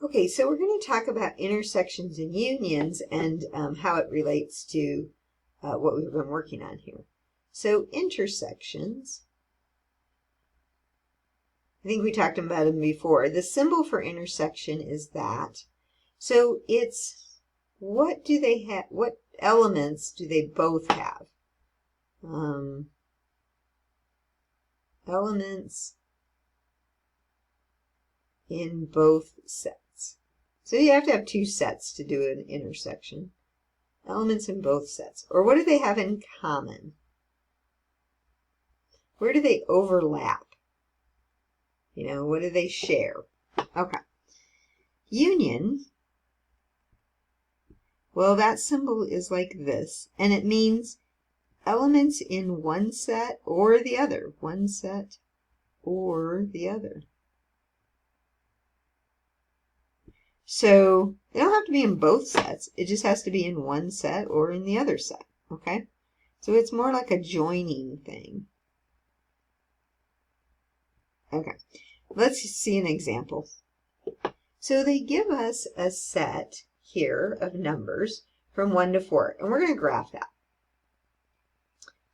Okay, so we're going to talk about intersections and unions and how it relates to what we've been working on here. So intersections, I think we talked about them before. The symbol for intersection is that. So it's, what do they have, what elements do they both have? Elements in both sets. So you have to have two sets to do an intersection. Elements in both sets. Or what do they have in common? Where do they overlap? You know, what do they share? Okay. Union, well, that symbol is like this, and it means elements in one set or the other. One set or the other. So they don't have to be in both sets. It just has to be in one set or in the other set, okay? So it's more like a joining thing. Okay, let's see an example. So they give us a set here of numbers from 1 to 4, and we're going to graph that.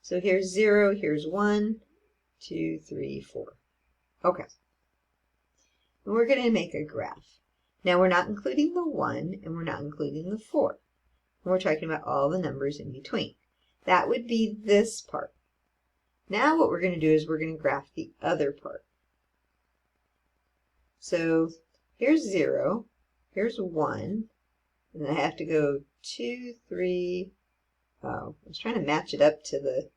So here's 0, here's 1, 2, 3, 4. Okay. And we're going to make a graph. Now we're not including the 1 and we're not including the 4. We're talking about all the numbers in between. That would be this part. Now what we're going to do is we're going to graph the other part. So here's 0, here's 1, and I have to go 2, 3, oh, I was trying to match it up to the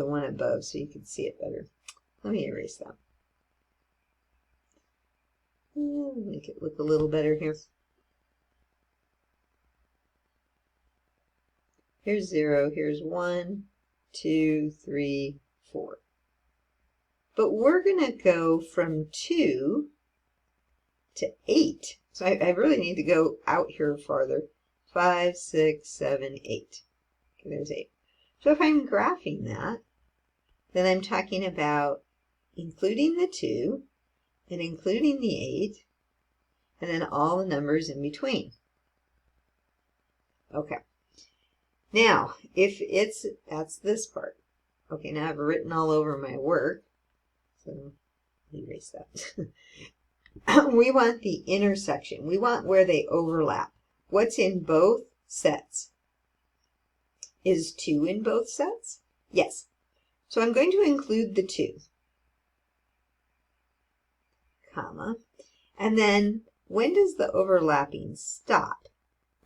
one above so you could see it better. Let me erase that. Make it look a little better here. Here's 0, here's 1, 2, 3, 4. But we're going to go from 2 to 8. So I really need to go out here farther. 5, 6, 7, 8. Okay, there's 8. So if I'm graphing that, then I'm talking about including the 2 and including the 8 and then all the numbers in between. Okay. Now, if that's this part. Okay, now I've written all over my work. So erase that. We want the intersection. We want where they overlap. What's in both sets? Is 2 in both sets? Yes. So I'm going to include the 2, comma, and then when does the overlapping stop?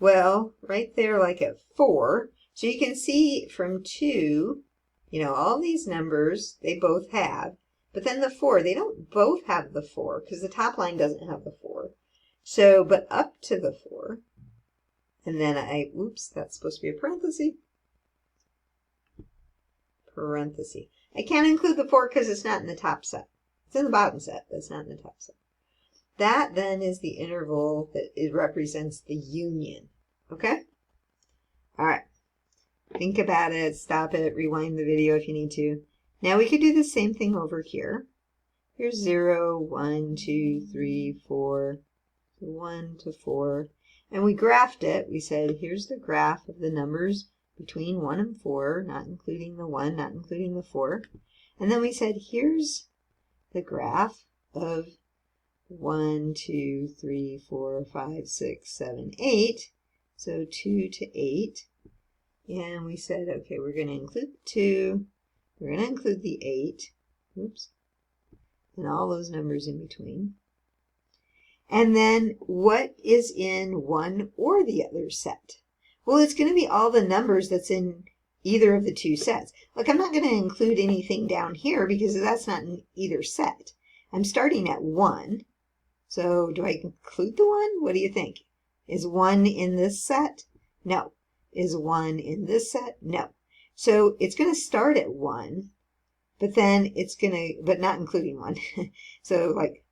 Well, right there like at 4. So you can see from 2, you know, all these numbers, they both have. But then the 4, they don't both have the 4 because the top line doesn't have the 4. So, but up to the 4, and then oops, that's supposed to be a parenthesis. Parenthesis. I can't include the 4 because it's not in the top set. It's in the bottom set, but it's not in the top set. That then is the interval that it represents the union. Okay? All right. Think about it, stop it, rewind the video if you need to. Now we could do the same thing over here. Here's 0, 1, 2, 3, 4, 1 to 4. And we graphed it. We said, here's the graph of the numbers between 1 and 4, not including the 1, not including the 4. And then we said, here's the graph of 1, 2, 3, 4, 5, 6, 7, 8. So 2 to 8. And we said, okay, we're going to include the 2. We're going to include the 8. Oops. And all those numbers in between. And then what is in one or the other set? Well, it's going to be all the numbers that's in either of the two sets. Look, I'm not going to include anything down here because that's not in either set. I'm starting at 1. So do I include the 1? What do you think? Is 1 in this set? No. Is 1 in this set? No. So it's going to start at 1, but then it's going to, but not including 1. So like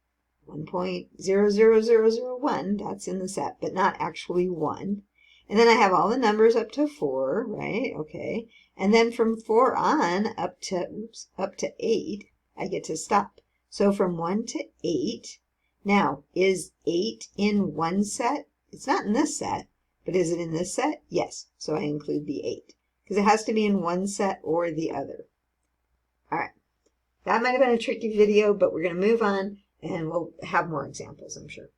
1.00001, that's in the set, but not actually 1. And then I have all the numbers up to 4, right? Okay. And then from 4 on up to 8, I get to stop. So from 1 to 8, Now, is 8 in one set? It's not in this set, but is it in this set? Yes, so I include the 8 because it has to be in one set or the other. All right, that might have been a tricky video, but we're going to move on and we'll have more examples, I'm sure.